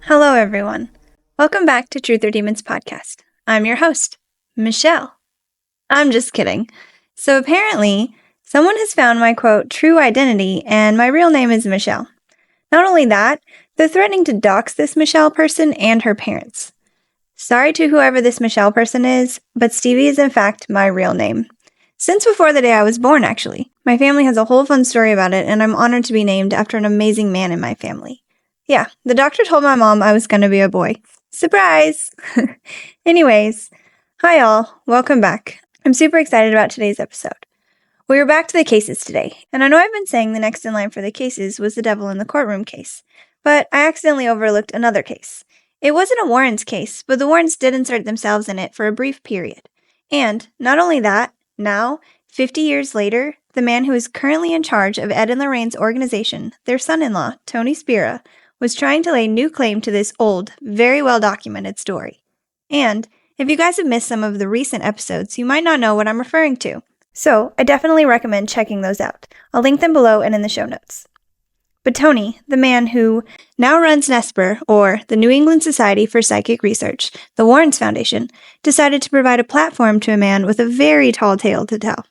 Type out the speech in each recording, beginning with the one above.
Hello, everyone. Welcome back to Truth or Demons podcast. I'm your host, Michelle. I'm just kidding. So apparently, someone has found my, quote, true identity, and my real name is Michelle. Not only that, they're threatening to dox this Michelle person and her parents. Sorry to whoever this Michelle person is, but Stevie is in fact my real name. Since before the day I was born, actually. My family has a whole fun story about it, and I'm honored to be named after an amazing man in my family. Yeah, the doctor told my mom I was going to be a boy. Surprise! Anyways, hi all, welcome back. I'm super excited about today's episode. We are back to the cases today, and I know I've been saying the next in line for the cases was the devil in the courtroom case, but I accidentally overlooked another case. It wasn't a Warrens case, but the Warrens did insert themselves in it for a brief period. And, not only that, now, 50 years later, the man who is currently in charge of Ed and Lorraine's organization, their son-in-law, Tony Spira, was trying to lay new claim to this old, very well-documented story. And, if you guys have missed some of the recent episodes, you might not know what I'm referring to. So, I definitely recommend checking those out. I'll link them below and in the show notes. But Tony, the man who now runs NESPR, or the New England Society for Psychic Research, the Warrens Foundation, decided to provide a platform to a man with a very tall tale to tell.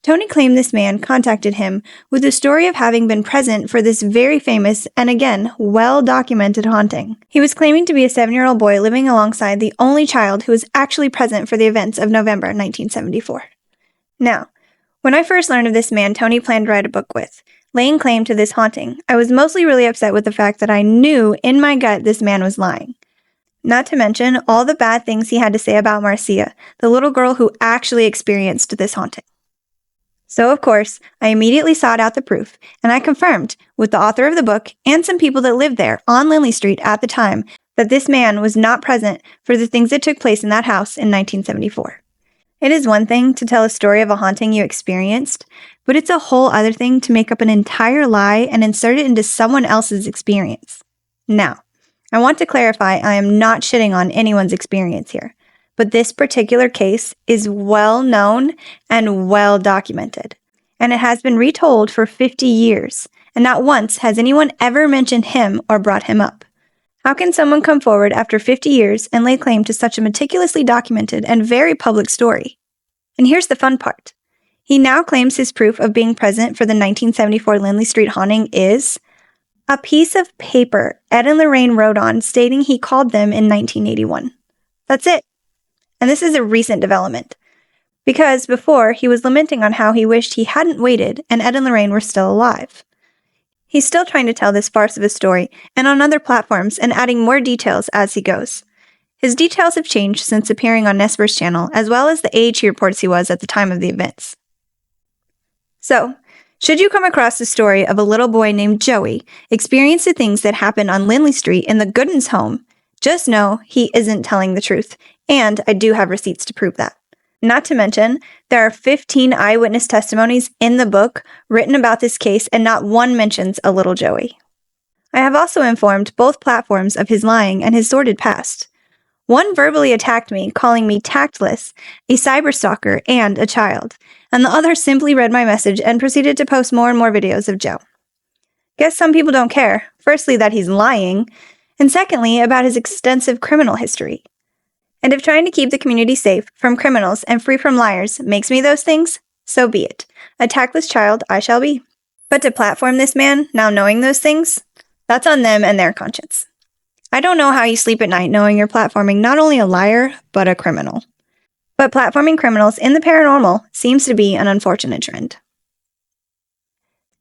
Tony claimed this man contacted him with the story of having been present for this very famous and again, well-documented haunting. He was claiming to be a 7-year-old boy living alongside the only child who was actually present for the events of November 1974. Now, when I first learned of this man Tony planned to write a book with, laying claim to this haunting, I was mostly really upset with the fact that I knew in my gut this man was lying. Not to mention all the bad things he had to say about Marcia, the little girl who actually experienced this haunting. So, of course, I immediately sought out the proof, and I confirmed, with the author of the book and some people that lived there on Lindley Street at the time, that this man was not present for the things that took place in that house in 1974. It is one thing to tell a story of a haunting you experienced, but it's a whole other thing to make up an entire lie and insert it into someone else's experience. Now, I want to clarify I am not shitting on anyone's experience here. But this particular case is well known and well documented, and it has been retold for 50 years, and not once has anyone ever mentioned him or brought him up. How can someone come forward after 50 years and lay claim to such a meticulously documented and very public story? And here's the fun part. He now claims his proof of being present for the 1974 Lindley Street haunting is a piece of paper Ed and Lorraine wrote on stating he called them in 1981. That's it. And this is a recent development, because before he was lamenting on how he wished he hadn't waited and Ed and Lorraine were still alive. He's still trying to tell this farce of a story and on other platforms and adding more details as he goes. His details have changed since appearing on NESPR's channel, as well as the age he reports he was at the time of the events. So, should you come across the story of a little boy named Joey experiencing the things that happened on Lindley Street in the Gooden's home, just know he isn't telling the truth. And I do have receipts to prove that. Not to mention, there are 15 eyewitness testimonies in the book written about this case, and not one mentions a little Joey. I have also informed both platforms of his lying and his sordid past. One verbally attacked me, calling me tactless, a cyberstalker, and a child, and the other simply read my message and proceeded to post more and more videos of Joe. Guess some people don't care, firstly that he's lying, and secondly about his extensive criminal history. And if trying to keep the community safe from criminals and free from liars makes me those things, so be it. A tactless child I shall be. But to platform this man, now knowing those things, that's on them and their conscience. I don't know how you sleep at night knowing you're platforming not only a liar, but a criminal. But platforming criminals in the paranormal seems to be an unfortunate trend.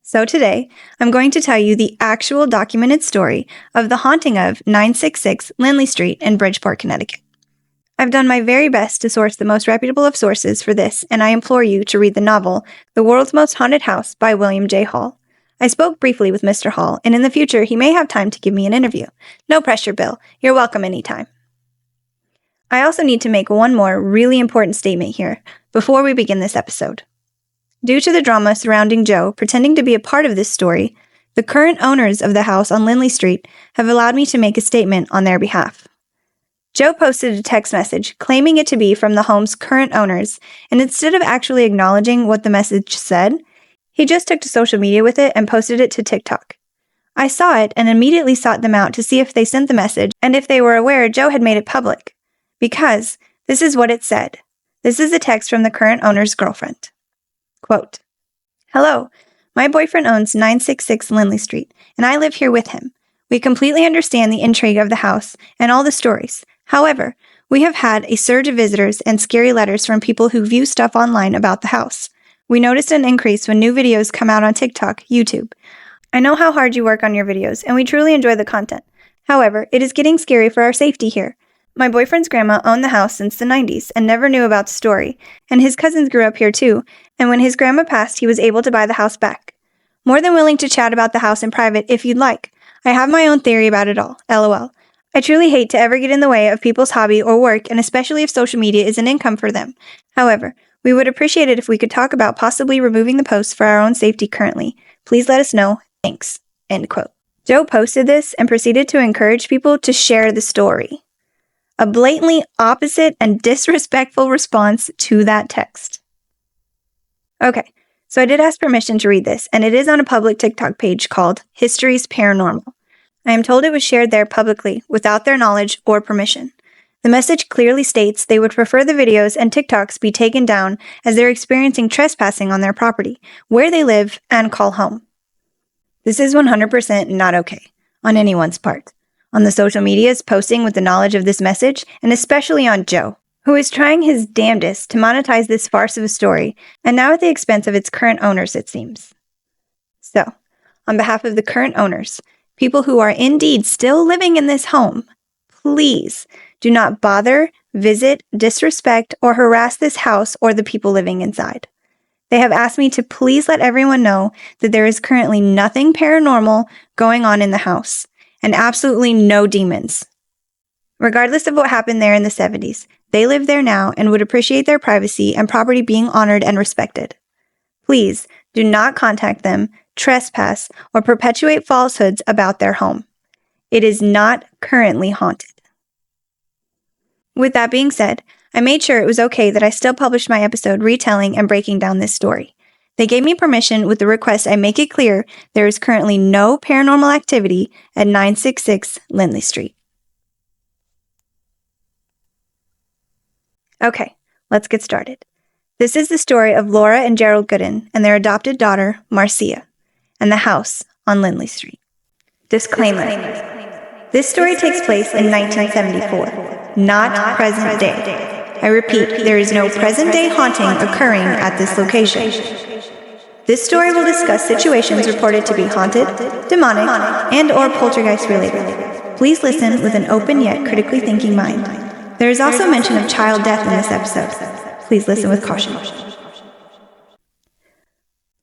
So today, I'm going to tell you the actual documented story of the haunting of 966 Lindley Street in Bridgeport, Connecticut. I've done my very best to source the most reputable of sources for this, and I implore you to read the novel, The World's Most Haunted House by William J. Hall. I spoke briefly with Mr. Hall, and in the future he may have time to give me an interview. No pressure, Bill. You're welcome anytime. I also need to make one more really important statement here before we begin this episode. Due to the drama surrounding Joe pretending to be a part of this story, the current owners of the house on Lindley Street have allowed me to make a statement on their behalf. Joe posted a text message claiming it to be from the home's current owners, and instead of actually acknowledging what the message said, he just took to social media with it and posted it to TikTok. I saw it and immediately sought them out to see if they sent the message and if they were aware Jo had made it public. Because this is what it said. This is a text from the current owner's girlfriend. Quote, "Hello, my boyfriend owns 966 Lindley Street, and I live here with him. We completely understand the intrigue of the house and all the stories. However, we have had a surge of visitors and scary letters from people who view stuff online about the house. We noticed an increase when new videos come out on TikTok, YouTube. I know how hard you work on your videos, and we truly enjoy the content. However, it is getting scary for our safety here. My boyfriend's grandma owned the house since the 90s and never knew about the story, and his cousins grew up here too, and when his grandma passed, he was able to buy the house back. More than willing to chat about the house in private if you'd like. I have my own theory about it all, LOL. I truly hate to ever get in the way of people's hobby or work, and especially if social media is an income for them. However, we would appreciate it if we could talk about possibly removing the posts for our own safety currently. Please let us know. Thanks." End quote. Jo posted this and proceeded to encourage people to share the story. A blatantly opposite and disrespectful response to that text. Okay, so I did ask permission to read this, and it is on a public TikTok page called History's Paranormal. I am told it was shared there publicly, without their knowledge or permission. The message clearly states they would prefer the videos and TikToks be taken down as they're experiencing trespassing on their property, where they live, and call home. This is 100% not okay, on anyone's part. On the social medias posting with the knowledge of this message, and especially on Jo, who is trying his damnedest to monetize this farce of a story, and now at the expense of its current owners, it seems. So, on behalf of the current owners, people who are indeed still living in this home, please do not bother, visit, disrespect, or harass this house or the people living inside. They have asked me to please let everyone know that there is currently nothing paranormal going on in the house, and absolutely no demons. Regardless of what happened there in the 70s, they live there now and would appreciate their privacy and property being honored and respected. Please do not contact them, trespass, or perpetuate falsehoods about their home. It is not currently haunted. With that being said, I made sure it was okay that I still published my episode retelling and breaking down this story. They gave me permission with the request I make it clear there is currently no paranormal activity at 966 Lindley Street. Okay, let's get started. This is the story of Laura and Gerald Gooden and their adopted daughter, Marcia, and the house on Lindley Street. Disclaimer. This story takes place in 1974, not present day. I repeat, there is no present-day haunting occurring at this location. This story will discuss situations reported to be haunted, demonic, and/or poltergeist-related. Please listen with an open yet critically thinking mind. There is also mention of child death in this episode. Please listen with caution.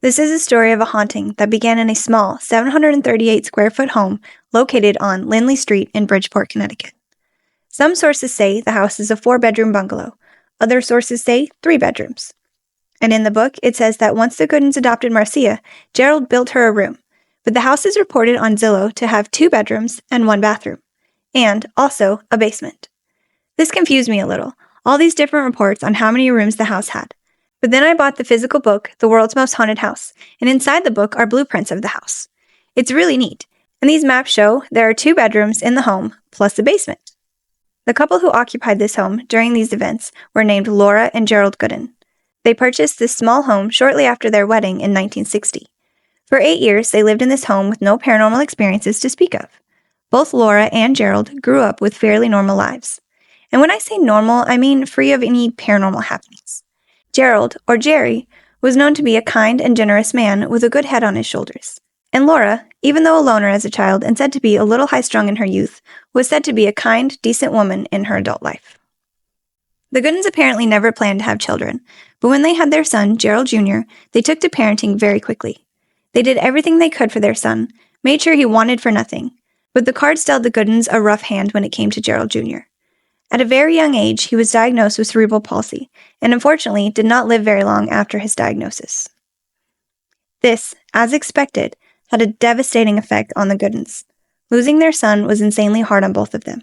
This is a story of a haunting that began in a small 738-square-foot home located on Lindley Street in Bridgeport, Connecticut. Some sources say the house is a 4-bedroom bungalow. Other sources say 3 bedrooms. And in the book, it says that once the Goodens adopted Marcia, Gerald built her a room. But the house is reported on Zillow to have 2 bedrooms and 1 bathroom, and also a basement. This confused me a little, all these different reports on how many rooms the house had. But then I bought the physical book, The World's Most Haunted House, and inside the book are blueprints of the house. It's really neat, and these maps show there are 2 bedrooms in the home, plus a basement. The couple who occupied this home during these events were named Laura and Gerald Gooden. They purchased this small home shortly after their wedding in 1960. For 8 years, they lived in this home with no paranormal experiences to speak of. Both Laura and Gerald grew up with fairly normal lives. And when I say normal, I mean free of any paranormal happenings. Gerald, or Jerry, was known to be a kind and generous man with a good head on his shoulders. And Laura, even though a loner as a child and said to be a little high-strung in her youth, was said to be a kind, decent woman in her adult life. The Goodens apparently never planned to have children, but when they had their son, Gerald Jr., they took to parenting very quickly. They did everything they could for their son, made sure he wanted for nothing, but the cards dealt the Goodens a rough hand when it came to Gerald Jr. At a very young age, he was diagnosed with cerebral palsy, and unfortunately did not live very long after his diagnosis. This, as expected, had a devastating effect on the Goodens. Losing their son was insanely hard on both of them.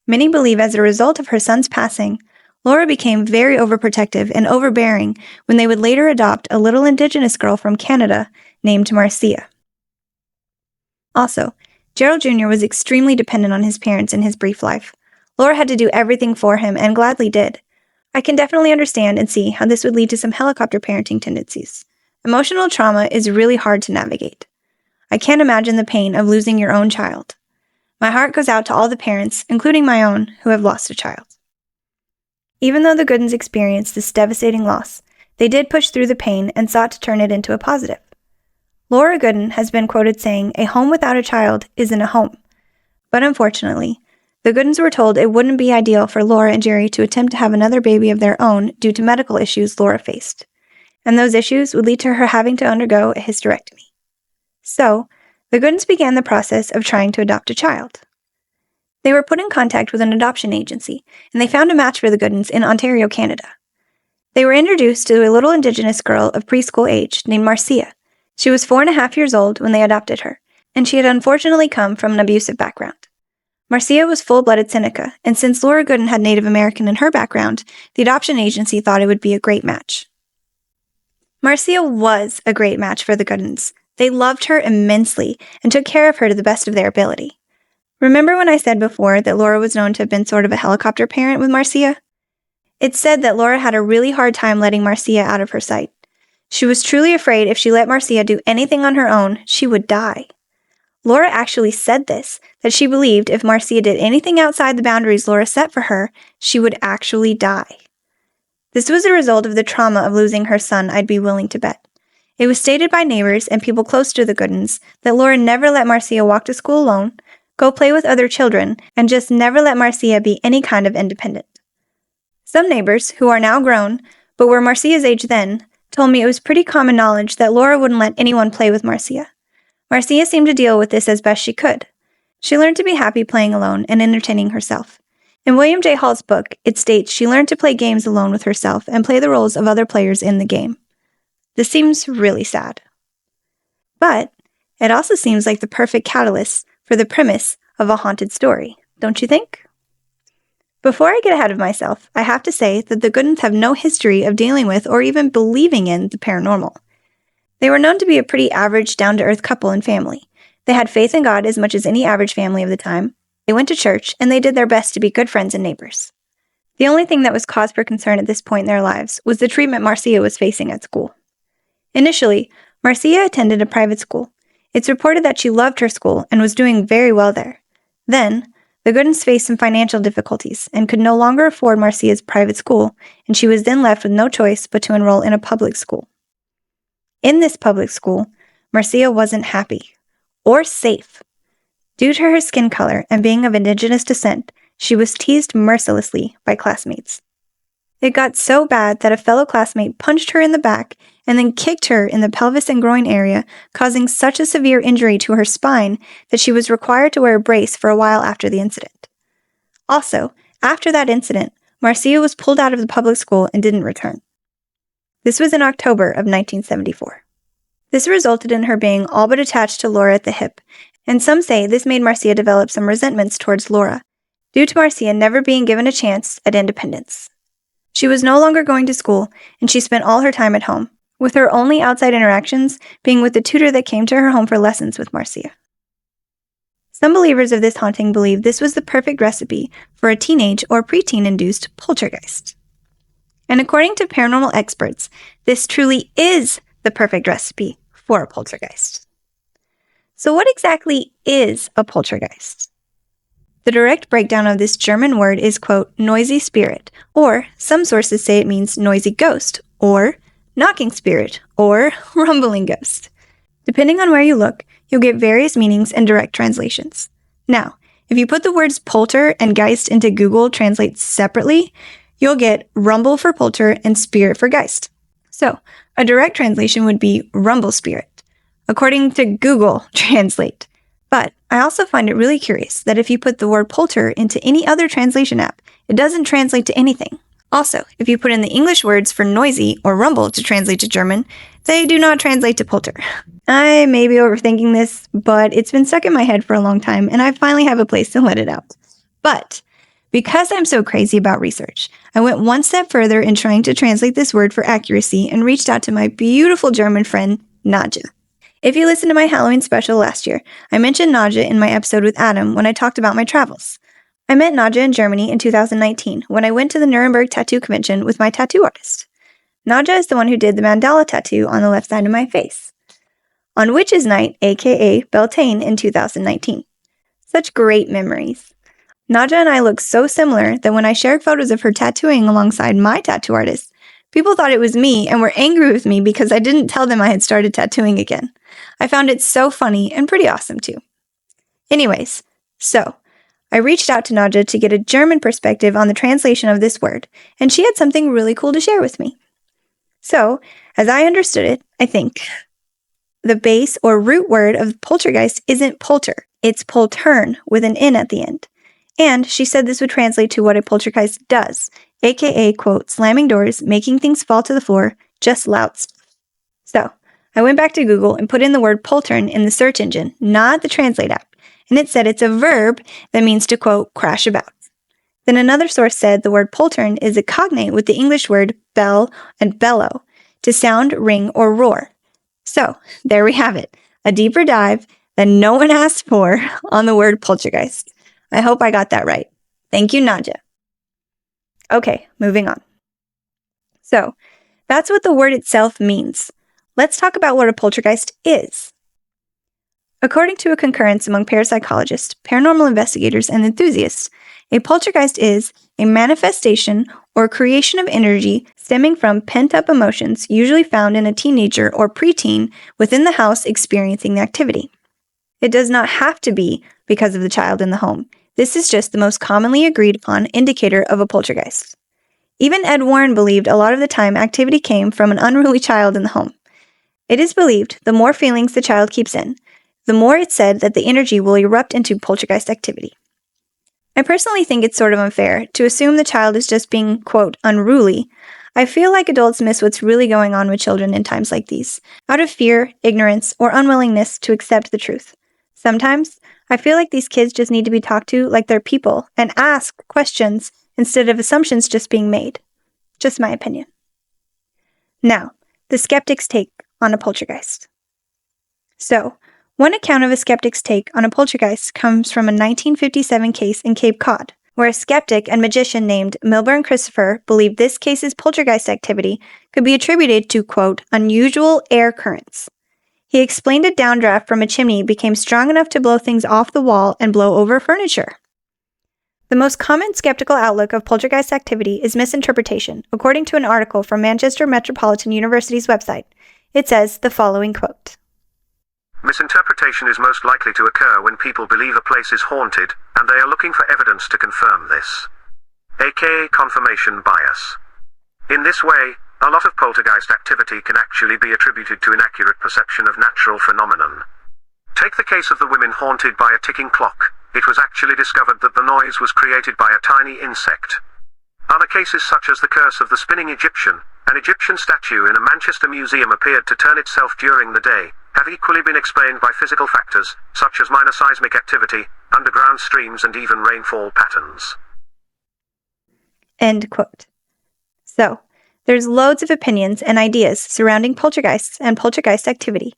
Many believe as a result of her son's passing, Laura became very overprotective and overbearing when they would later adopt a little indigenous girl from Canada named Marcia. Also, Gerald Jr. was extremely dependent on his parents in his brief life. Laura had to do everything for him and gladly did. I can definitely understand and see how this would lead to some helicopter parenting tendencies. Emotional trauma is really hard to navigate. I can't imagine the pain of losing your own child. My heart goes out to all the parents, including my own, who have lost a child. Even though the Goodens experienced this devastating loss, they did push through the pain and sought to turn it into a positive. Laura Gooden has been quoted saying, "A home without a child isn't a home." But unfortunately, the Goodens were told it wouldn't be ideal for Laura and Jerry to attempt to have another baby of their own due to medical issues Laura faced, and those issues would lead to her having to undergo a hysterectomy. So, the Goodens began the process of trying to adopt a child. They were put in contact with an adoption agency, and they found a match for the Goodens in Ontario, Canada. They were introduced to a little Indigenous girl of preschool age named Marcia. She was 4.5 years old when they adopted her, and she had unfortunately come from an abusive background. Marcia was full-blooded Seneca, and since Laura Gooden had Native American in her background, the adoption agency thought it would be a great match. Marcia was a great match for the Goodens. They loved her immensely and took care of her to the best of their ability. Remember when I said before that Laura was known to have been sort of a helicopter parent with Marcia? It's said that Laura had a really hard time letting Marcia out of her sight. She was truly afraid if she let Marcia do anything on her own, she would die. Laura actually said this, that she believed if Marcia did anything outside the boundaries Laura set for her, she would actually die. This was a result of the trauma of losing her son, I'd be willing to bet. It was stated by neighbors and people close to the Goodens that Laura never let Marcia walk to school alone, go play with other children, and just never let Marcia be any kind of independent. Some neighbors, who are now grown, but were Marcia's age then, told me it was pretty common knowledge that Laura wouldn't let anyone play with Marcia. Marcia seemed to deal with this as best she could. She learned to be happy playing alone and entertaining herself. In William J. Hall's book, it states she learned to play games alone with herself and play the roles of other players in the game. This seems really sad. But it also seems like the perfect catalyst for the premise of a haunted story, don't you think? Before I get ahead of myself, I have to say that the Goodens have no history of dealing with or even believing in the paranormal. They were known to be a pretty average, down-to-earth couple and family. They had faith in God as much as any average family of the time. They went to church, and they did their best to be good friends and neighbors. The only thing that was cause for concern at this point in their lives was the treatment Marcia was facing at school. Initially, Marcia attended a private school. It's reported that she loved her school and was doing very well there. Then, the Goodens faced some financial difficulties and could no longer afford Marcia's private school, and she was then left with no choice but to enroll in a public school. In this public school, Marcia wasn't happy or safe. Due to her skin color and being of Indigenous descent, she was teased mercilessly by classmates. It got so bad that a fellow classmate punched her in the back and then kicked her in the pelvis and groin area, causing such a severe injury to her spine that she was required to wear a brace for a while after the incident. Also, after that incident, Marcia was pulled out of the public school and didn't return. This was in October of 1974. This resulted in her being all but attached to Laura at the hip, and some say this made Marcia develop some resentments towards Laura, due to Marcia never being given a chance at independence. She was no longer going to school, and she spent all her time at home, with her only outside interactions being with the tutor that came to her home for lessons with Marcia. Some believers of this haunting believe this was the perfect recipe for a teenage or preteen-induced poltergeist. And according to paranormal experts, this truly is the perfect recipe for a poltergeist. So what exactly is a poltergeist? The direct breakdown of this German word is, quote, noisy spirit, or some sources say it means noisy ghost, or knocking spirit, or rumbling ghost. Depending on where you look, you'll get various meanings and direct translations. Now, if you put the words polter and geist into Google Translate separately, you'll get rumble for polter and spirit for geist. So, a direct translation would be rumble spirit, according to Google Translate. But I also find it really curious that if you put the word polter into any other translation app, it doesn't translate to anything. Also, if you put in the English words for noisy or rumble to translate to German, they do not translate to polter. I may be overthinking this, but it's been stuck in my head for a long time, and I finally have a place to let it out. But because I'm so crazy about research, I went one step further in trying to translate this word for accuracy and reached out to my beautiful German friend, Nadja. If you listened to my Halloween special last year, I mentioned Nadja in my episode with Adam when I talked about my travels. I met Nadja in Germany in 2019 when I went to the Nuremberg Tattoo Convention with my tattoo artist. Nadja is the one who did the mandala tattoo on the left side of my face. On Witches Night, aka Beltane, in 2019. Such great memories. Nadja and I look so similar that when I shared photos of her tattooing alongside my tattoo artist, people thought it was me and were angry with me because I didn't tell them I had started tattooing again. I found it so funny and pretty awesome too. Anyways, so I reached out to Nadja to get a German perspective on the translation of this word, and she had something really cool to share with me. So, as I understood it, I think, the base or root word of poltergeist isn't polter, it's poltern with an N at the end. And she said this would translate to what a poltergeist does, aka, quote, slamming doors, making things fall to the floor, just loud stuff. So, I went back to Google and put in the word poltern in the search engine, not the Translate app, and it said it's a verb that means to, quote, crash about. Then another source said the word poltern is a cognate with the English word bell and bellow, to sound, ring, or roar. So, there we have it, a deeper dive that no one asked for on the word poltergeist. I hope I got that right. Thank you, Nadja. Okay, moving on. So, that's what the word itself means. Let's talk about what a poltergeist is. According to a concurrence among parapsychologists, paranormal investigators, and enthusiasts, a poltergeist is a manifestation or creation of energy stemming from pent-up emotions usually found in a teenager or preteen within the house experiencing the activity. It does not have to be because of the child in the home. This is just the most commonly agreed upon indicator of a poltergeist. Even Ed Warren believed a lot of the time activity came from an unruly child in the home. It is believed the more feelings the child keeps in, the more it's said that the energy will erupt into poltergeist activity. I personally think it's sort of unfair to assume the child is just being, quote, unruly. I feel like adults miss what's really going on with children in times like these, out of fear, ignorance, or unwillingness to accept the truth. Sometimes, I feel like these kids just need to be talked to like they're people and asked questions instead of assumptions just being made. Just my opinion. Now, the skeptic's take on a poltergeist. So, one account of a skeptic's take on a poltergeist comes from a 1957 case in Cape Cod, where a skeptic and magician named Milburn Christopher believed this case's poltergeist activity could be attributed to, quote, unusual air currents. He explained a downdraft from a chimney became strong enough to blow things off the wall and blow over furniture. The most common skeptical outlook of poltergeist activity is misinterpretation, according to an article from Manchester Metropolitan University's website. It says the following quote. Misinterpretation is most likely to occur when people believe a place is haunted, and they are looking for evidence to confirm this, aka confirmation bias. In this way, a lot of poltergeist activity can actually be attributed to inaccurate perception of natural phenomenon. Take the case of the women haunted by a ticking clock. It was actually discovered that the noise was created by a tiny insect. Other cases such as the curse of the spinning Egyptian, an Egyptian statue in a Manchester museum appeared to turn itself during the day, have equally been explained by physical factors, such as minor seismic activity, underground streams and even rainfall patterns. End quote. So, there's loads of opinions and ideas surrounding poltergeists and poltergeist activity,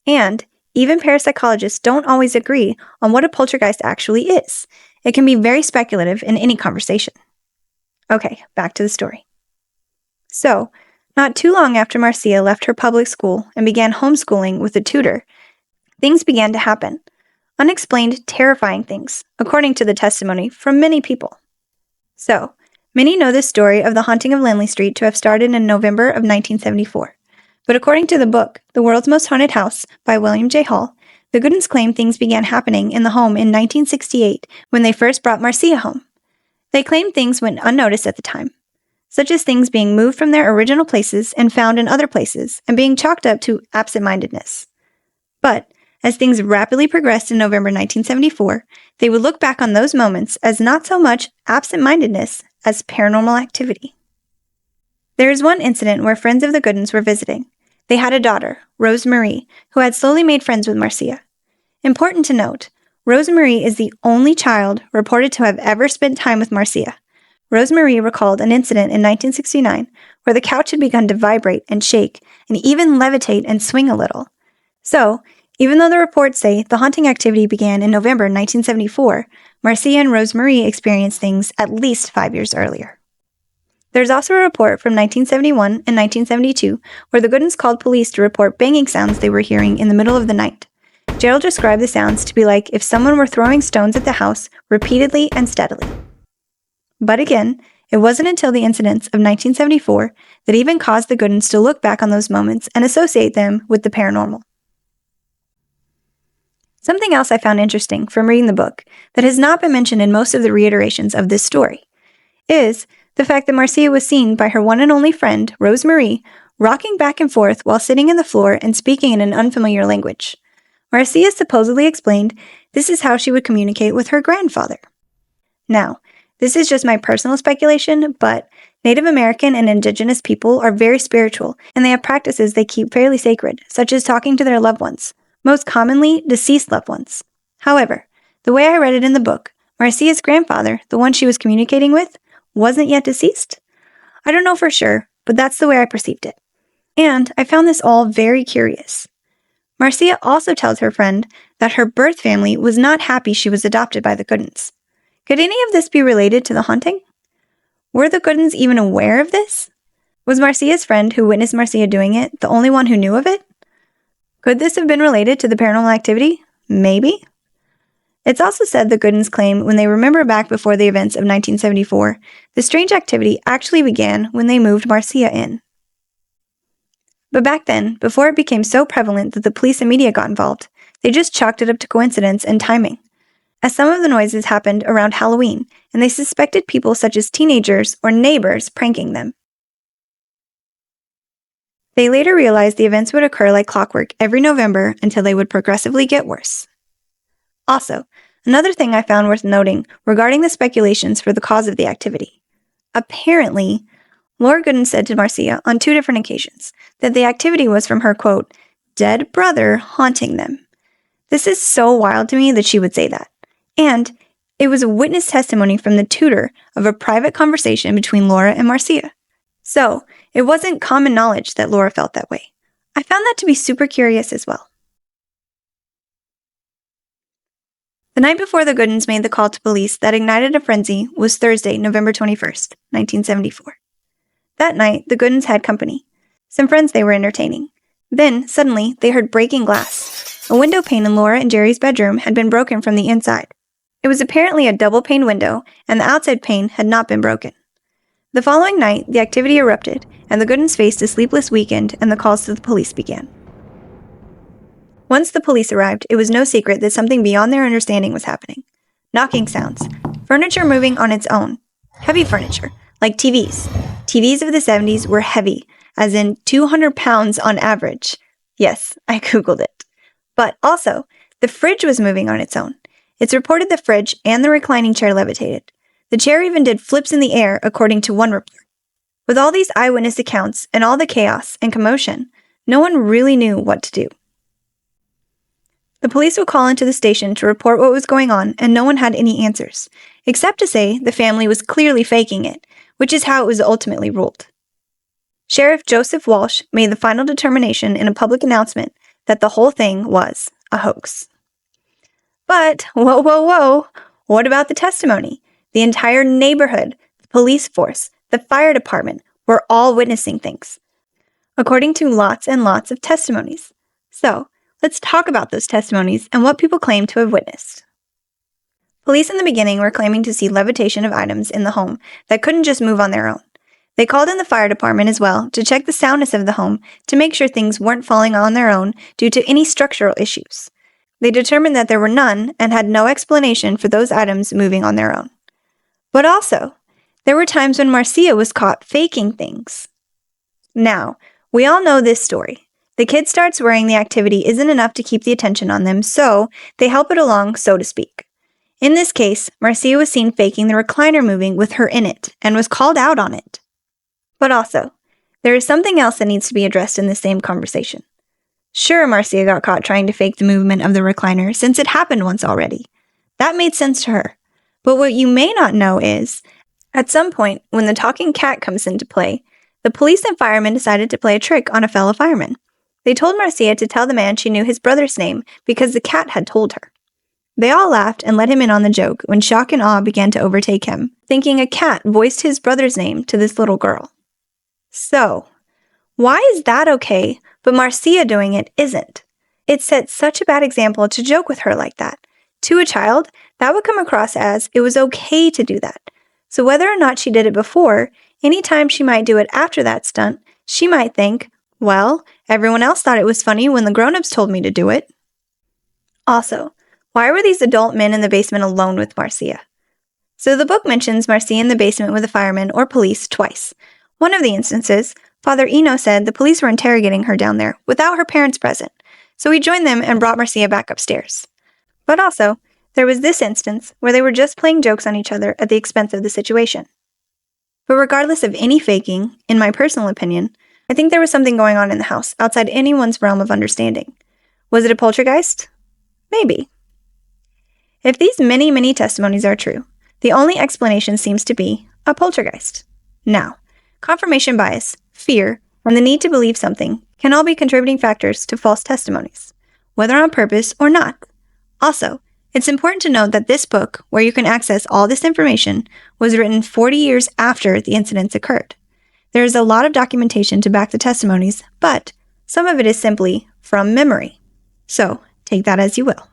and even parapsychologists don't always agree on what a poltergeist actually is. It can be very speculative in any conversation. Okay, back to the story. So, not too long after Marcia left her public school and began homeschooling with a tutor, things began to happen. Unexplained, terrifying things, according to the testimony from many people. So, many know the story of the haunting of Lindley Street to have started in November of 1974. But according to the book, The World's Most Haunted House by William J. Hall, the Goodens claim things began happening in the home in 1968 when they first brought Marcia home. They claimed things went unnoticed at the time, such as things being moved from their original places and found in other places and being chalked up to absent-mindedness. But as things rapidly progressed in November 1974, they would look back on those moments as not so much absent-mindedness as paranormal activity. There is one incident where friends of the Goodens were visiting. They had a daughter, Rose Marie, who had slowly made friends with Marcia. Important to note, Rose Marie is the only child reported to have ever spent time with Marcia. Rose Marie recalled an incident in 1969 where the couch had begun to vibrate and shake and even levitate and swing a little. So, even though the reports say the haunting activity began in November 1974, Marcia and Rosemarie experienced things at least 5 years earlier. There's also a report from 1971 and 1972 where the Goodens called police to report banging sounds they were hearing in the middle of the night. Gerald described the sounds to be like if someone were throwing stones at the house repeatedly and steadily. But again, it wasn't until the incidents of 1974 that even caused the Goodens to look back on those moments and associate them with the paranormal. Something else I found interesting from reading the book that has not been mentioned in most of the reiterations of this story is the fact that Marcia was seen by her one and only friend, Rosemarie, rocking back and forth while sitting on the floor and speaking in an unfamiliar language. Marcia supposedly explained this is how she would communicate with her grandfather. Now, this is just my personal speculation, but Native American and Indigenous people are very spiritual, and they have practices they keep fairly sacred, such as talking to their loved ones, most commonly deceased loved ones. However, the way I read it in the book, Marcia's grandfather, the one she was communicating with, wasn't yet deceased. I don't know for sure, but that's the way I perceived it. And I found this all very curious. Marcia also tells her friend that her birth family was not happy she was adopted by the Goodens. Could any of this be related to the haunting? Were the Goodens even aware of this? Was Marcia's friend who witnessed Marcia doing it the only one who knew of it? Could this have been related to the paranormal activity? Maybe. It's also said the Goodens claim when they remember back before the events of 1974, the strange activity actually began when they moved Marcia in. But back then, before it became so prevalent that the police and media got involved, they just chalked it up to coincidence and timing, as some of the noises happened around Halloween, and they suspected people such as teenagers or neighbors pranking them. They later realized the events would occur like clockwork every November until they would progressively get worse. Also, another thing I found worth noting regarding the speculations for the cause of the activity. Apparently, Laura Gooden said to Marcia on 2 different occasions that the activity was from her, quote, dead brother haunting them. This is so wild to me that she would say that. And it was a witness testimony from the tutor of a private conversation between Laura and Marcia. So, it wasn't common knowledge that Laura felt that way. I found that to be super curious as well. The night before the Goodens made the call to police that ignited a frenzy was Thursday, November 21st, 1974. That night, the Goodens had company, some friends they were entertaining. Then, suddenly, they heard breaking glass. A window pane in Laura and Jerry's bedroom had been broken from the inside. It was apparently a double-pane window, and the outside pane had not been broken. The following night, the activity erupted, and the Goodens faced a sleepless weekend, and the calls to the police began. Once the police arrived, it was no secret that something beyond their understanding was happening. Knocking sounds, furniture moving on its own, heavy furniture, like TVs. TVs of the 70s were heavy, as in 200 pounds on average. Yes, I googled it. But also, the fridge was moving on its own. It's reported the fridge and the reclining chair levitated. The chair even did flips in the air, according to one report. With all these eyewitness accounts and all the chaos and commotion, no one really knew what to do. The police would call into the station to report what was going on, and no one had any answers, except to say the family was clearly faking it, which is how it was ultimately ruled. Sheriff Joseph Walsh made the final determination in a public announcement that the whole thing was a hoax. But, whoa, what about the testimony? The entire neighborhood, the police force, the fire department were all witnessing things, according to lots and lots of testimonies. So, let's talk about those testimonies and what people claim to have witnessed. Police in the beginning were claiming to see levitation of items in the home that couldn't just move on their own. They called in the fire department as well to check the soundness of the home to make sure things weren't falling on their own due to any structural issues. They determined that there were none and had no explanation for those items moving on their own. But also, there were times when Marcia was caught faking things. Now, we all know this story. The kid starts worrying the activity isn't enough to keep the attention on them, so they help it along, so to speak. In this case, Marcia was seen faking the recliner moving with her in it and was called out on it. But also, there is something else that needs to be addressed in the same conversation. Sure, Marcia got caught trying to fake the movement of the recliner since it happened once already. That made sense to her. But what you may not know is, at some point, when the talking cat comes into play, the police and firemen decided to play a trick on a fellow fireman. They told Marcia to tell the man she knew his brother's name because the cat had told her. They all laughed and let him in on the joke when shock and awe began to overtake him, thinking a cat voiced his brother's name to this little girl. So, why is that okay, but Marcia doing it isn't? It set such a bad example to joke with her like that. To a child, that would come across as it was okay to do that. So whether or not she did it before, anytime she might do it after that stunt, she might think, well, everyone else thought it was funny when the grown-ups told me to do it. Also, why were these adult men in the basement alone with Marcia? So the book mentions Marcia in the basement with the firemen or police twice. One of the instances, Father Eno said the police were interrogating her down there without her parents present, so he joined them and brought Marcia back upstairs. But also, there was this instance where they were just playing jokes on each other at the expense of the situation. But regardless of any faking, in my personal opinion, I think there was something going on in the house outside anyone's realm of understanding. Was it a poltergeist? Maybe. If these many, many testimonies are true, the only explanation seems to be a poltergeist. Now, confirmation bias, fear, and the need to believe something can all be contributing factors to false testimonies, whether on purpose or not. Also, it's important to note that this book, where you can access all this information, was written 40 years after the incidents occurred. There is a lot of documentation to back the testimonies, but some of it is simply from memory. So, take that as you will.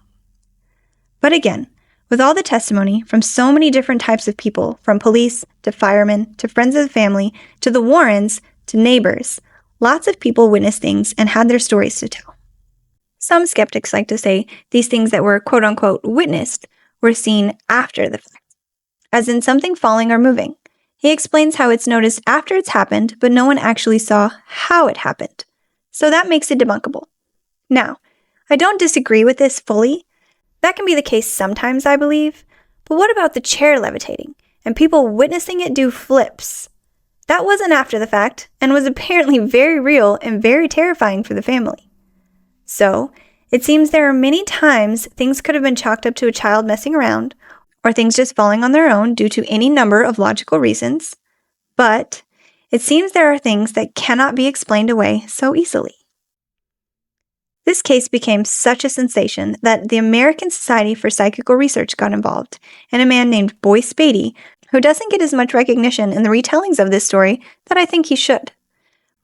But again, with all the testimony from so many different types of people, from police to firemen to friends of the family to the Warrens to neighbors, lots of people witnessed things and had their stories to tell. Some skeptics like to say these things that were quote-unquote witnessed were seen after the fact, as in something falling or moving. He explains how it's noticed after it's happened, but no one actually saw how it happened. So that makes it debunkable. Now, I don't disagree with this fully. That can be the case sometimes, I believe. But what about the chair levitating and people witnessing it do flips? That wasn't after the fact and was apparently very real and very terrifying for the family. So, it seems there are many times things could have been chalked up to a child messing around, or things just falling on their own due to any number of logical reasons, but it seems there are things that cannot be explained away so easily. This case became such a sensation that the American Society for Psychical Research got involved, and a man named Boyce Beatty, who doesn't get as much recognition in the retellings of this story that I think he should.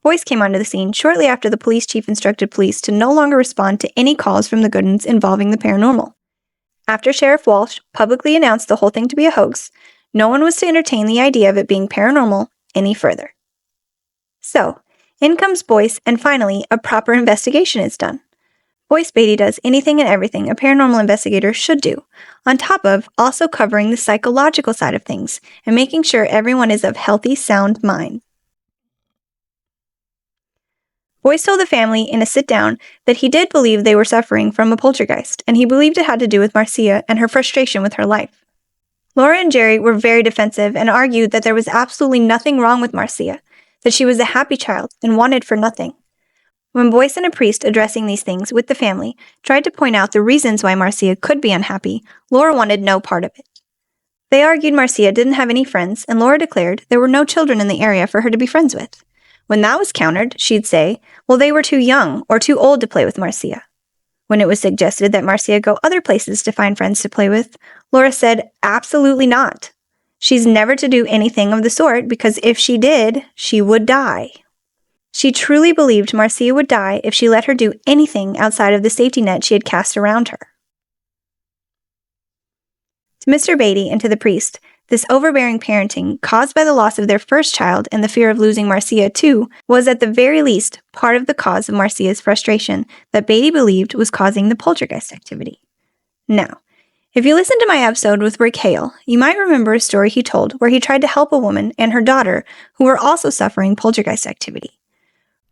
Boyce came onto the scene shortly after the police chief instructed police to no longer respond to any calls from the Goodens involving the paranormal. After Sheriff Walsh publicly announced the whole thing to be a hoax, no one was to entertain the idea of it being paranormal any further. So, in comes Boyce, and finally, a proper investigation is done. Boyce Beatty does anything and everything a paranormal investigator should do, on top of also covering the psychological side of things and making sure everyone is of healthy, sound mind. Boyce told the family in a sit-down that he did believe they were suffering from a poltergeist, and he believed it had to do with Marcia and her frustration with her life. Laura and Jerry were very defensive and argued that there was absolutely nothing wrong with Marcia, that she was a happy child and wanted for nothing. When Boyce and a priest addressing these things with the family tried to point out the reasons why Marcia could be unhappy, Laura wanted no part of it. They argued Marcia didn't have any friends, and Laura declared there were no children in the area for her to be friends with. When that was countered, she'd say, well, they were too young or too old to play with Marcia. When it was suggested that Marcia go other places to find friends to play with, Laura said, absolutely not. She's never to do anything of the sort because if she did, she would die. She truly believed Marcia would die if she let her do anything outside of the safety net she had cast around her. To Mr. Beatty and to the priest, this overbearing parenting, caused by the loss of their first child and the fear of losing Marcia too, was at the very least part of the cause of Marcia's frustration that Beatty believed was causing the poltergeist activity. Now, if you listened to my episode with Rick Hale, you might remember a story he told where he tried to help a woman and her daughter who were also suffering poltergeist activity.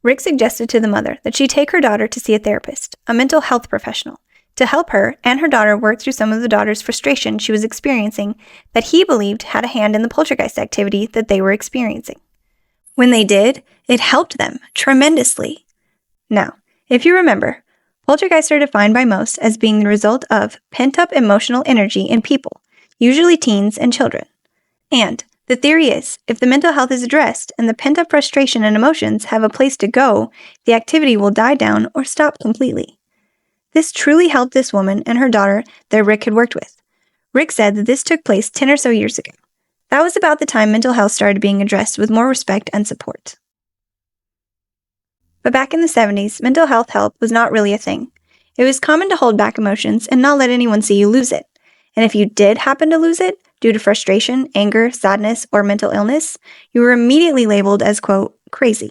Rick suggested to the mother that she take her daughter to see a therapist, a mental health professional, to help her and her daughter work through some of the daughter's frustration she was experiencing that he believed had a hand in the poltergeist activity that they were experiencing. When they did, it helped them tremendously. Now, if you remember, poltergeists are defined by most as being the result of pent-up emotional energy in people, usually teens and children. And The theory is, if the mental health is addressed and the pent-up frustration and emotions have a place to go, the activity will die down or stop completely. This truly helped this woman and her daughter that Rick had worked with. Rick said that this took place 10 or so years ago. That was about the time mental health started being addressed with more respect and support. But back in the 70s, mental health help was not really a thing. It was common to hold back emotions and not let anyone see you lose it. And if you did happen to lose it, due to frustration, anger, sadness, or mental illness, you were immediately labeled as, quote, crazy.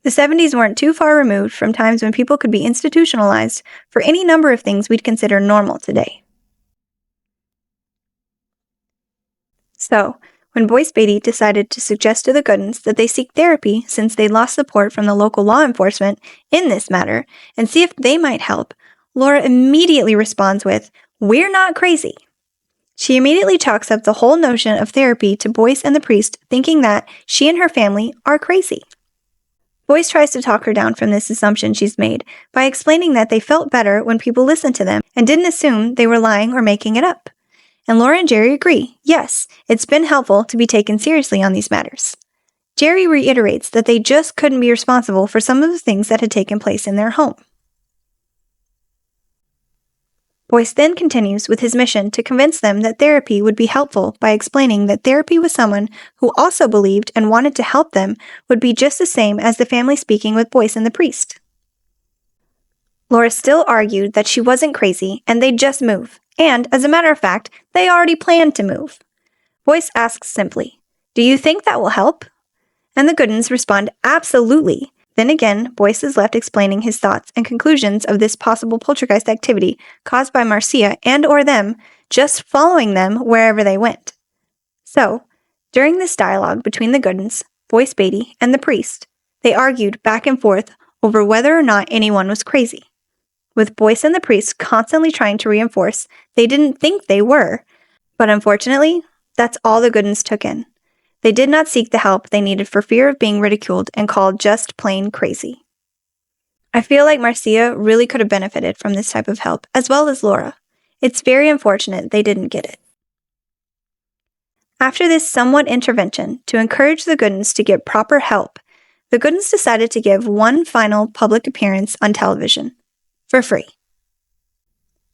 The 70s weren't too far removed from times when people could be institutionalized for any number of things we'd consider normal today. So, when Boyce Beatty decided to suggest to the Goodens that they seek therapy since they lost support from the local law enforcement in this matter and see if they might help, Laura immediately responds with, "We're not crazy." She immediately chalks up the whole notion of therapy to Boyce and the priest, thinking that she and her family are crazy. Boyce tries to talk her down from this assumption she's made by explaining that they felt better when people listened to them and didn't assume they were lying or making it up. And Laura and Jerry agree, yes, it's been helpful to be taken seriously on these matters. Jerry reiterates that they just couldn't be responsible for some of the things that had taken place in their home. Boyce then continues with his mission to convince them that therapy would be helpful by explaining that therapy with someone who also believed and wanted to help them would be just the same as the family speaking with Boyce and the priest. Laura still argued that she wasn't crazy and they'd just move, and, as a matter of fact, they already planned to move. Boyce asks simply, "Do you think that will help?" And the Goodens respond, "Absolutely." Then again, Boyce is left explaining his thoughts and conclusions of this possible poltergeist activity caused by Marcia and or them just following them wherever they went. So, during this dialogue between the Goodens, Boyce Beatty, and the priest, they argued back and forth over whether or not anyone was crazy, with Boyce and the priest constantly trying to reinforce they didn't think they were. But unfortunately, that's all the Goodens took in. They did not seek the help they needed for fear of being ridiculed and called just plain crazy. I feel like Marcia really could have benefited from this type of help, as well as Laura. It's very unfortunate they didn't get it. After this somewhat intervention to encourage the Goodens to get proper help, the Goodens decided to give one final public appearance on television, for free.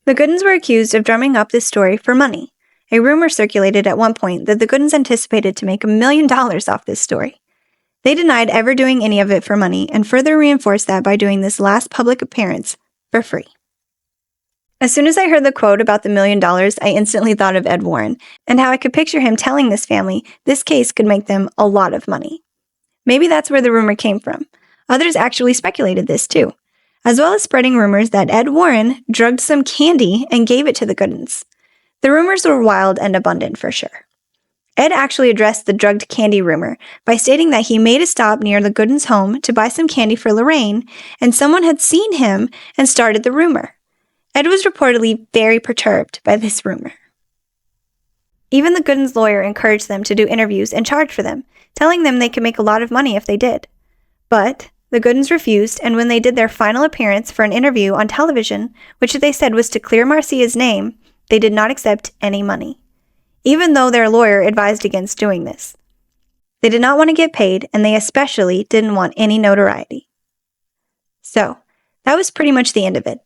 The Goodens were accused of drumming up this story for money. A rumor circulated at one point that the Goodens anticipated to make $1 million off this story. They denied ever doing any of it for money and further reinforced that by doing this last public appearance for free. As soon as I heard the quote about the $1 million, I instantly thought of Ed Warren and how I could picture him telling this family this case could make them a lot of money. Maybe that's where the rumor came from. Others actually speculated this too, as well as spreading rumors that Ed Warren drugged some candy and gave it to the Goodens. The rumors were wild and abundant for sure. Ed actually addressed the drugged candy rumor by stating that he made a stop near the Goodens' home to buy some candy for Lorraine, and someone had seen him and started the rumor. Ed was reportedly very perturbed by this rumor. Even the Goodens' lawyer encouraged them to do interviews and charge for them, telling them they could make a lot of money if they did. But the Goodens refused, and when they did their final appearance for an interview on television, which they said was to clear Marcia's name, they did not accept any money, even though their lawyer advised against doing this. They did not want to get paid, and they especially didn't want any notoriety. So, that was pretty much the end of it.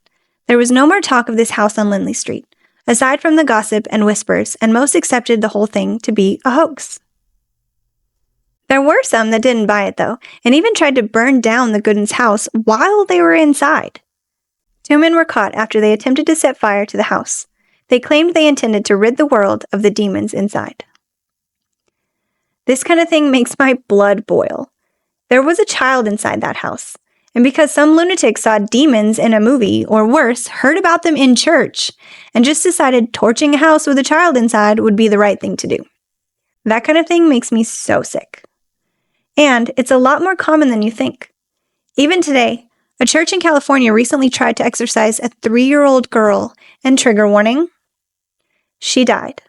There was no more talk of this house on Lindley Street, aside from the gossip and whispers, and most accepted the whole thing to be a hoax. There were some that didn't buy it, though, and even tried to burn down the Goodens' house while they were inside. 2 men were caught after they attempted to set fire to the house. They claimed they intended to rid the world of the demons inside. This kind of thing makes my blood boil. There was a child inside that house, and because some lunatic saw demons in a movie, or worse, heard about them in church, and just decided torching a house with a child inside would be the right thing to do. That kind of thing makes me so sick. And it's a lot more common than you think. Even today, a church in California recently tried to exorcise a 3-year-old girl, and trigger warning, she died.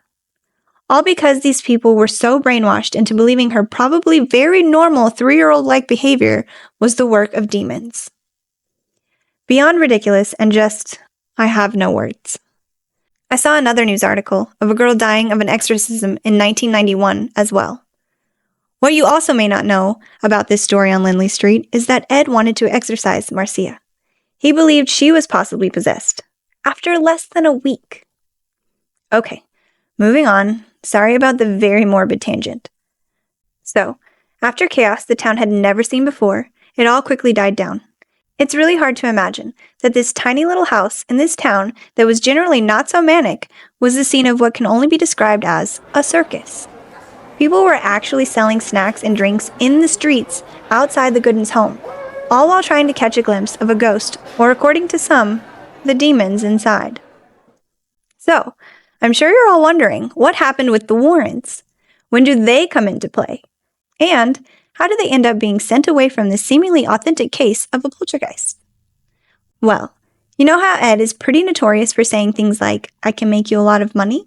All because these people were so brainwashed into believing her probably very normal 3-year-old-like behavior was the work of demons. Beyond ridiculous and just, I have no words. I saw another news article of a girl dying of an exorcism in 1991 as well. What you also may not know about this story on Lindley Street is that Ed wanted to exorcise Marcia. He believed she was possibly possessed, after less than a week. Okay, moving on. Sorry about the very morbid tangent. So, after chaos the town had never seen before, it all quickly died down. It's really hard to imagine that this tiny little house in this town that was generally not so manic was the scene of what can only be described as a circus. People were actually selling snacks and drinks in the streets outside the Gooden's home, all while trying to catch a glimpse of a ghost, or according to some, the demons inside. So, I'm sure you're all wondering, what happened with the Warrens? When do they come into play? And how did they end up being sent away from this seemingly authentic case of a poltergeist? Well, you know how Ed is pretty notorious for saying things like, "I can make you a lot of money"?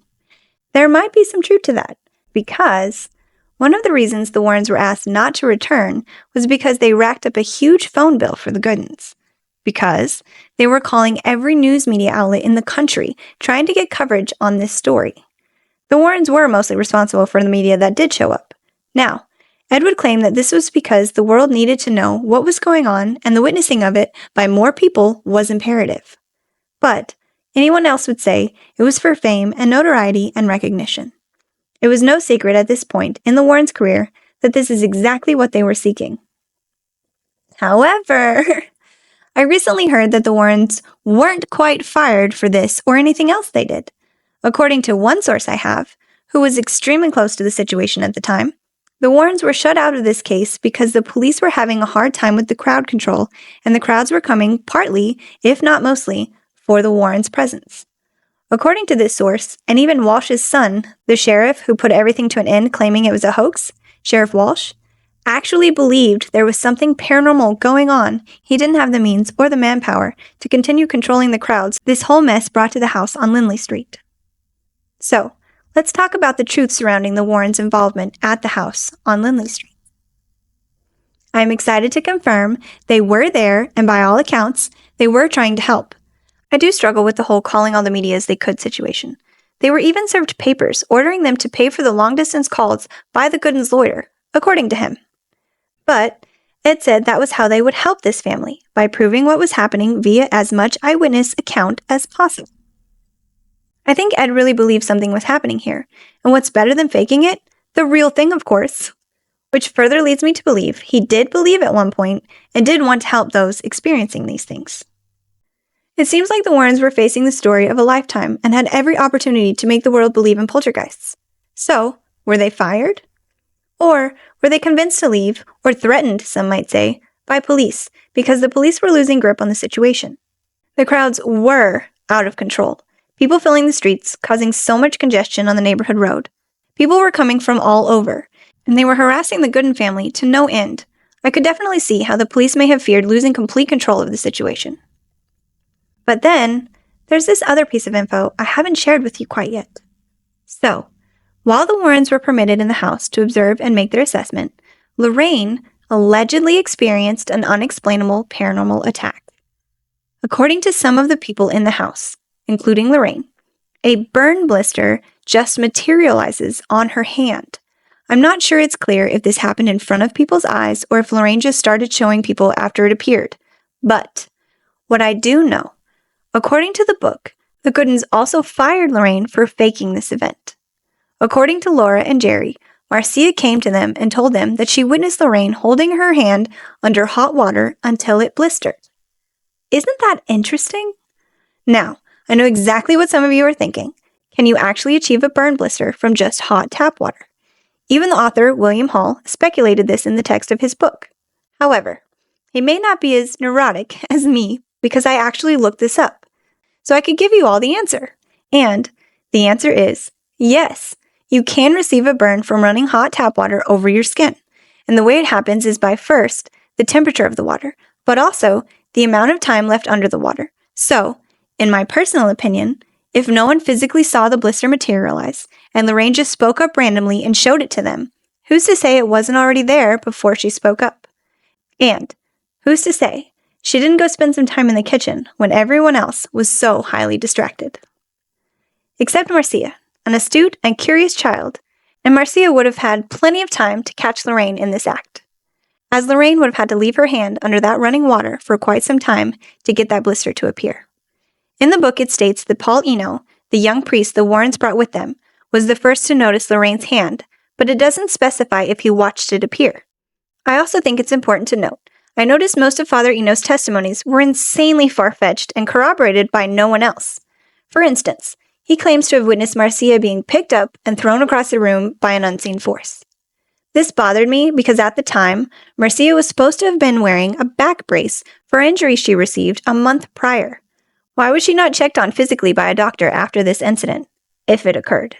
There might be some truth to that, because one of the reasons the Warrens were asked not to return was because they racked up a huge phone bill for the Goodens. Because they were calling every news media outlet in the country trying to get coverage on this story. The Warrens were mostly responsible for the media that did show up. Now, Ed would claim that this was because the world needed to know what was going on and the witnessing of it by more people was imperative. But anyone else would say it was for fame and notoriety and recognition. It was no secret at this point in the Warrens' career that this is exactly what they were seeking. However, I recently heard that the Warrens weren't quite fired for this or anything else they did. According to one source I have, who was extremely close to the situation at the time, the Warrens were shut out of this case because the police were having a hard time with the crowd control, and the crowds were coming partly, if not mostly, for the Warrens' presence. According to this source, and even Walsh's son, the sheriff who put everything to an end claiming it was a hoax, Sheriff Walsh, actually believed there was something paranormal going on. He didn't have the means or the manpower to continue controlling the crowds this whole mess brought to the house on Lindley Street. So, let's talk about the truth surrounding the Warrens' involvement at the house on Lindley Street. I'm excited to confirm they were there, and by all accounts, they were trying to help. I do struggle with the whole calling all the media as they could situation. They were even served papers ordering them to pay for the long-distance calls by the Gooden's lawyer, according to him. But Ed said that was how they would help this family, by proving what was happening via as much eyewitness account as possible. I think Ed really believed something was happening here, and what's better than faking it? The real thing, of course. Which further leads me to believe he did believe at one point and did want to help those experiencing these things. It seems like the Warrens were facing the story of a lifetime and had every opportunity to make the world believe in poltergeists. So, were they fired? Or were they convinced to leave, or threatened, some might say, by police because the police were losing grip on the situation? The crowds were out of control. People filling the streets, causing so much congestion on the neighborhood road. People were coming from all over, and they were harassing the Gooden family to no end. I could definitely see how the police may have feared losing complete control of the situation. But then, there's this other piece of info I haven't shared with you quite yet. So, while the Warrens were permitted in the house to observe and make their assessment, Lorraine allegedly experienced an unexplainable paranormal attack. According to some of the people in the house, including Lorraine, a burn blister just materializes on her hand. I'm not sure it's clear if this happened in front of people's eyes or if Lorraine just started showing people after it appeared. But what I do know, according to the book, the Goodens also fired Lorraine for faking this event. According to Laura and Jerry, Marcia came to them and told them that she witnessed Lorraine holding her hand under hot water until it blistered. Isn't that interesting? Now, I know exactly what some of you are thinking. Can you actually achieve a burn blister from just hot tap water? Even the author, William Hall, speculated this in the text of his book. However, he may not be as neurotic as me because I actually looked this up. So I could give you all the answer. And the answer is yes. You can receive a burn from running hot tap water over your skin. And the way it happens is by first, the temperature of the water, but also the amount of time left under the water. So, in my personal opinion, if no one physically saw the blister materialize, and Lorraine just spoke up randomly and showed it to them, who's to say it wasn't already there before she spoke up? And who's to say she didn't go spend some time in the kitchen when everyone else was so highly distracted? except Marcia, an astute and curious child, and Marcia would have had plenty of time to catch Lorraine in this act, as Lorraine would have had to leave her hand under that running water for quite some time to get that blister to appear. In the book, it states that Paul Eno, the young priest the Warrens brought with them, was the first to notice Lorraine's hand, but it doesn't specify if he watched it appear. I also think it's important to note, I noticed most of Father Eno's testimonies were insanely far-fetched and corroborated by no one else. For instance, he claims to have witnessed Marcia being picked up and thrown across the room by an unseen force. This bothered me because at the time, Marcia was supposed to have been wearing a back brace for injuries she received a month prior. Why was she not checked on physically by a doctor after this incident, if it occurred?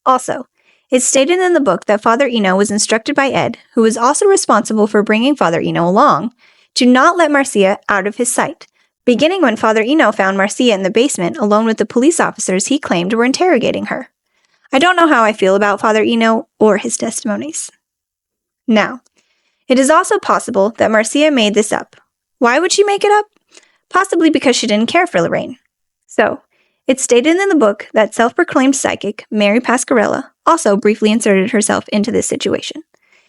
Also, it's stated in the book that Father Eno was instructed by Ed, who was also responsible for bringing Father Eno along, to not let Marcia out of his sight, beginning when Father Eno found Marcia in the basement alone with the police officers he claimed were interrogating her. I don't know how I feel about Father Eno or his testimonies. Now, it is also possible that Marcia made this up. Why would she make it up? Possibly because she didn't care for Lorraine. So, it's stated in the book that self-proclaimed psychic Mary Pasquarella also briefly inserted herself into this situation.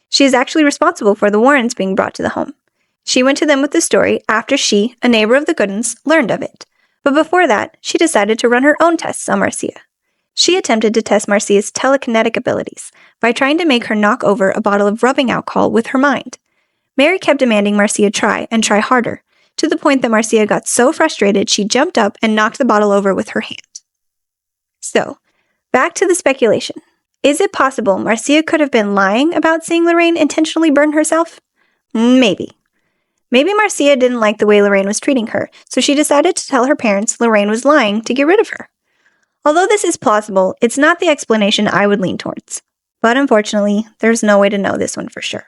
She is actually responsible for the Warrens being brought to the home. She went to them with the story after she, a neighbor of the Goodens, learned of it. But before that, she decided to run her own tests on Marcia. She attempted to test Marcia's telekinetic abilities by trying to make her knock over a bottle of rubbing alcohol with her mind. Mary kept demanding Marcia try and try harder, to the point that Marcia got so frustrated she jumped up and knocked the bottle over with her hand. So, back to the speculation. Is it possible Marcia could have been lying about seeing Lorraine intentionally burn herself? Maybe. Maybe Marcia didn't like the way Lorraine was treating her, so she decided to tell her parents Lorraine was lying to get rid of her. Although this is plausible, it's not the explanation I would lean towards. But unfortunately, there's no way to know this one for sure.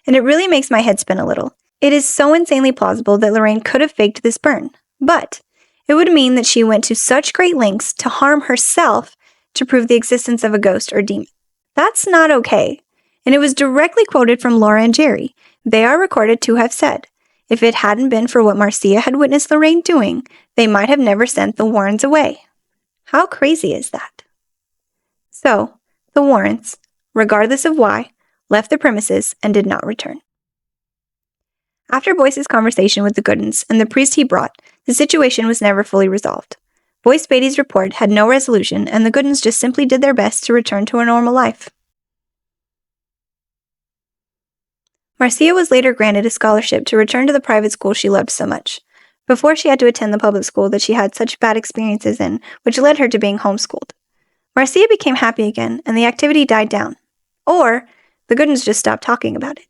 And it really makes my head spin a little. It is so insanely plausible that Lorraine could have faked this burn, but it would mean that she went to such great lengths to harm herself to prove the existence of a ghost or demon. That's not okay, and it was directly quoted from Laura and Jerry. They are recorded to have said, if it hadn't been for what Marcia had witnessed Lorraine doing, they might have never sent the Warrens away. How crazy is that? So, the Warrens, regardless of why, left the premises and did not return. After Boyce's conversation with the Goodens and the priest he brought, the situation was never fully resolved. Boyce Beatty's report had no resolution, and the Goodens just simply did their best to return to a normal life. Marcia was later granted a scholarship to return to the private school she loved so much, before she had to attend the public school that she had such bad experiences in, which led her to being homeschooled. Marcia became happy again, and the activity died down. Or, the Goodens just stopped talking about it.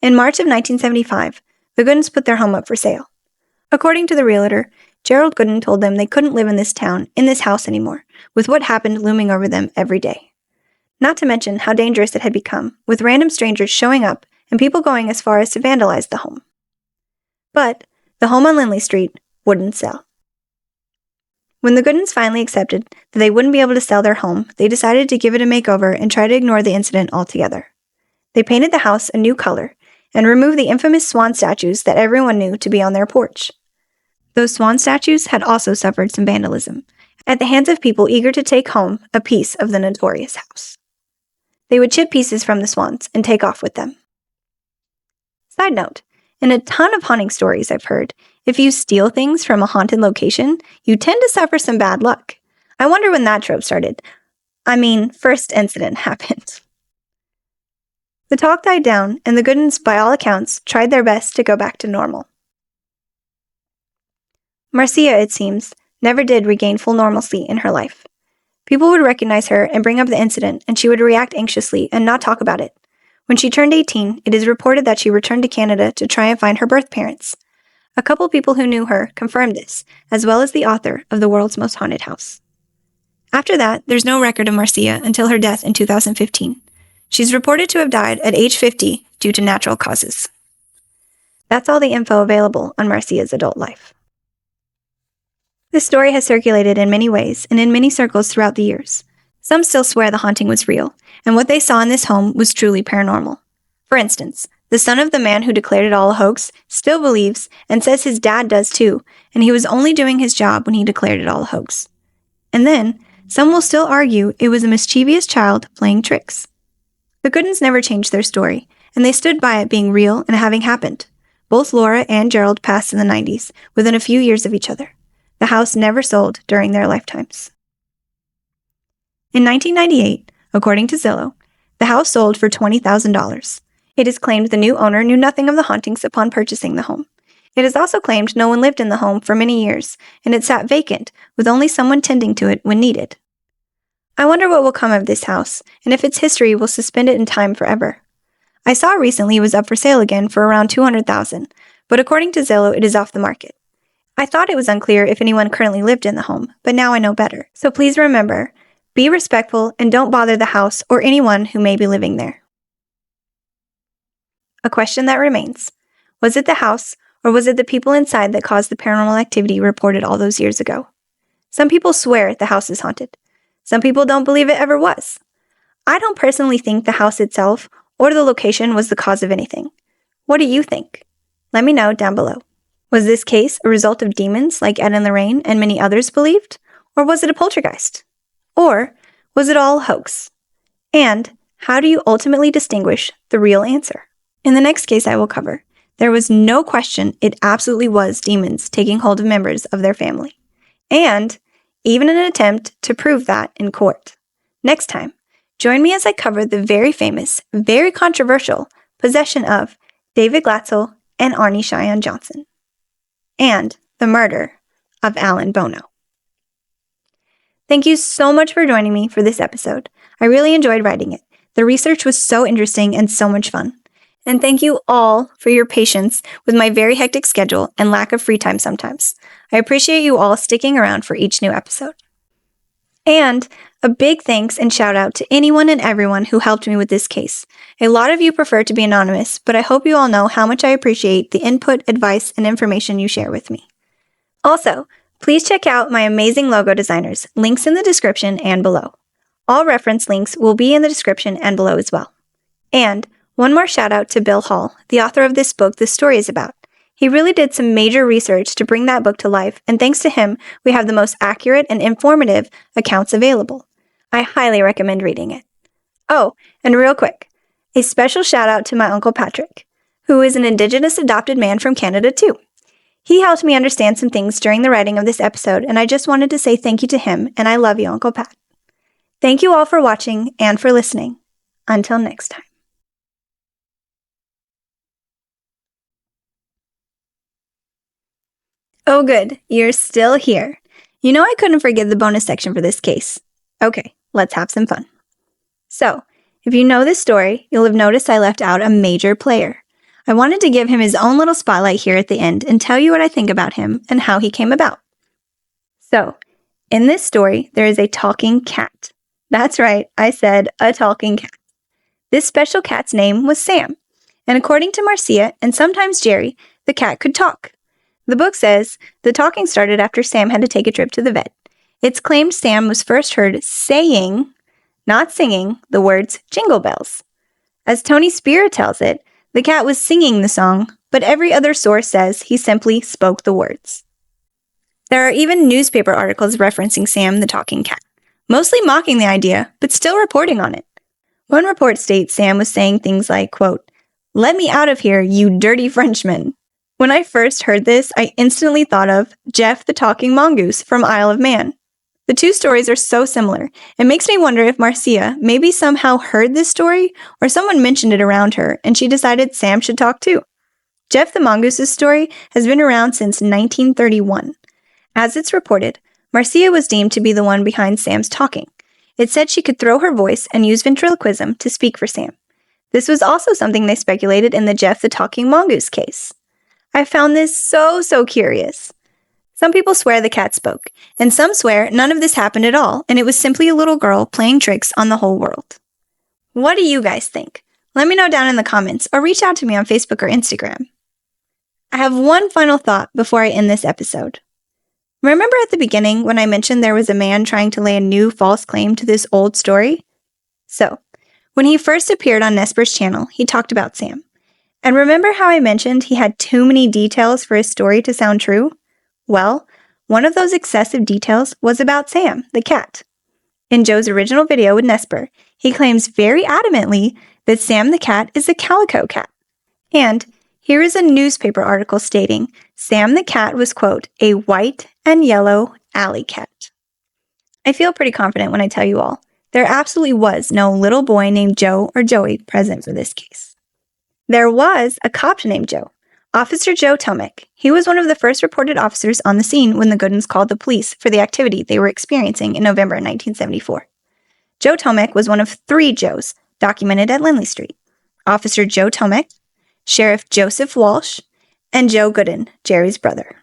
In March of 1975, the Goodens put their home up for sale. According to the realtor, Gerald Gooden told them they couldn't live in this town, in this house anymore, with what happened looming over them every day. Not to mention how dangerous it had become, with random strangers showing up and people going as far as to vandalize the home. But the home on Lindley Street wouldn't sell. When the Goodens finally accepted that they wouldn't be able to sell their home, they decided to give it a makeover and try to ignore the incident altogether. They painted the house a new color and removed the infamous swan statues that everyone knew to be on their porch. Those swan statues had also suffered some vandalism, at the hands of people eager to take home a piece of the notorious house. They would chip pieces from the swans and take off with them. Side note, in a ton of haunting stories I've heard, if you steal things from a haunted location, you tend to suffer some bad luck. I wonder when that trope started. First incident happened. The talk died down, and the Goodens, by all accounts, tried their best to go back to normal. Marcia, it seems, never did regain full normalcy in her life. People would recognize her and bring up the incident, and she would react anxiously and not talk about it. When she turned 18, it is reported that she returned to Canada to try and find her birth parents. A couple people who knew her confirmed this, as well as the author of The World's Most Haunted House. After that, there's no record of Marcia until her death in 2015. She's reported to have died at age 50 due to natural causes. That's all the info available on Marcia's adult life. This story has circulated in many ways and in many circles throughout the years. Some still swear the haunting was real, and what they saw in this home was truly paranormal. For instance, the son of the man who declared it all a hoax, still believes and says his dad does too, and he was only doing his job when he declared it all a hoax. And then, some will still argue it was a mischievous child playing tricks. The Goodens never changed their story, and they stood by it being real and having happened. Both Laura and Gerald passed in the 90s, within a few years of each other. The house never sold during their lifetimes. In 1998, according to Zillow, the house sold for $20,000. It is claimed the new owner knew nothing of the hauntings upon purchasing the home. It is also claimed no one lived in the home for many years, and it sat vacant, with only someone tending to it when needed. I wonder what will come of this house, and if its history will suspend it in time forever. I saw recently it was up for sale again for around $200,000, but according to Zillow, it is off the market. I thought it was unclear if anyone currently lived in the home, but now I know better. So please remember, be respectful and don't bother the house or anyone who may be living there. A question that remains. Was it the house, or was it the people inside that caused the paranormal activity reported all those years ago? Some people swear the house is haunted. Some people don't believe it ever was. I don't personally think the house itself or the location was the cause of anything. What do you think? Let me know down below. Was this case a result of demons like Ed and Lorraine and many others believed? Or was it a poltergeist? Or was it all a hoax? And how do you ultimately distinguish the real answer? In the next case I will cover, there was no question it absolutely was demons taking hold of members of their family. And even an attempt to prove that in court. Next time, join me as I cover the very famous, very controversial possession of David Glatzel and Arnie Cheyenne Johnson, and the murder of Alan Bono. Thank you so much for joining me for this episode. I really enjoyed writing it. The research was so interesting and so much fun. And thank you all for your patience with my very hectic schedule and lack of free time sometimes. I appreciate you all sticking around for each new episode. And a big thanks and shout out to anyone and everyone who helped me with this case. A lot of you prefer to be anonymous, but I hope you all know how much I appreciate the input, advice, and information you share with me. Also, please check out my amazing logo designers, links in the description and below. All reference links will be in the description and below as well. And one more shout out to Bill Hall, the author of this book this story is about. He really did some major research to bring that book to life, and thanks to him, we have the most accurate and informative accounts available. I highly recommend reading it. Oh, and real quick, a special shout out to my Uncle Patrick, who is an Indigenous adopted man from Canada too. He helped me understand some things during the writing of this episode, and I just wanted to say thank you to him, and I love you, Uncle Pat. Thank you all for watching and for listening. Until next time. Oh good, you're still here. You know I couldn't forget the bonus section for this case. Okay, let's have some fun. So, if you know this story, you'll have noticed I left out a major player. I wanted to give him his own little spotlight here at the end and tell you what I think about him and how he came about. So, in this story, there is a talking cat. That's right, I said a talking cat. This special cat's name was Sam, and according to Marcia and sometimes Jerry, the cat could talk. The book says the talking started after Sam had to take a trip to the vet. It's claimed Sam was first heard saying, not singing, the words Jingle Bells. As Tony Spear tells it, the cat was singing the song, but every other source says he simply spoke the words. There are even newspaper articles referencing Sam the talking cat, mostly mocking the idea, but still reporting on it. One report states Sam was saying things like, quote, "Let me out of here, you dirty Frenchman." When I first heard this, I instantly thought of Jeff the Talking Mongoose from Isle of Man. The two stories are so similar. It makes me wonder if Marcia maybe somehow heard this story or someone mentioned it around her and she decided Sam should talk too. Jeff the Mongoose's story has been around since 1931. As it's reported, Marcia was deemed to be the one behind Sam's talking. It said she could throw her voice and use ventriloquism to speak for Sam. This was also something they speculated in the Jeff the Talking Mongoose case. I found this so curious. Some people swear the cat spoke, and some swear none of this happened at all, and it was simply a little girl playing tricks on the whole world. What do you guys think? Let me know down in the comments, or reach out to me on Facebook or Instagram. I have one final thought before I end this episode. Remember at the beginning when I mentioned there was a man trying to lay a new false claim to this old story? So, when he first appeared on Nesper's channel, he talked about Sam. And remember how I mentioned he had too many details for his story to sound true? Well, one of those excessive details was about Sam, the cat. In Joe's original video with Nesper, he claims very adamantly that Sam the cat is a calico cat. And here is a newspaper article stating Sam the cat was, quote, a white and yellow alley cat. I feel pretty confident when I tell you all, there absolutely was no little boy named Joe or Joey present for this case. There was a cop named Joe, Officer Joe Tomek. He was one of the first reported officers on the scene when the Goodens called the police for the activity they were experiencing in November 1974. Joe Tomek was one of 3 Joes documented at Lindley Street: Officer Joe Tomek, Sheriff Joseph Walsh, and Joe Gooden, Jerry's brother.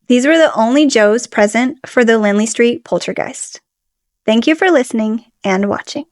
These were the only Joes present for the Lindley Street Poltergeist. Thank you for listening and watching.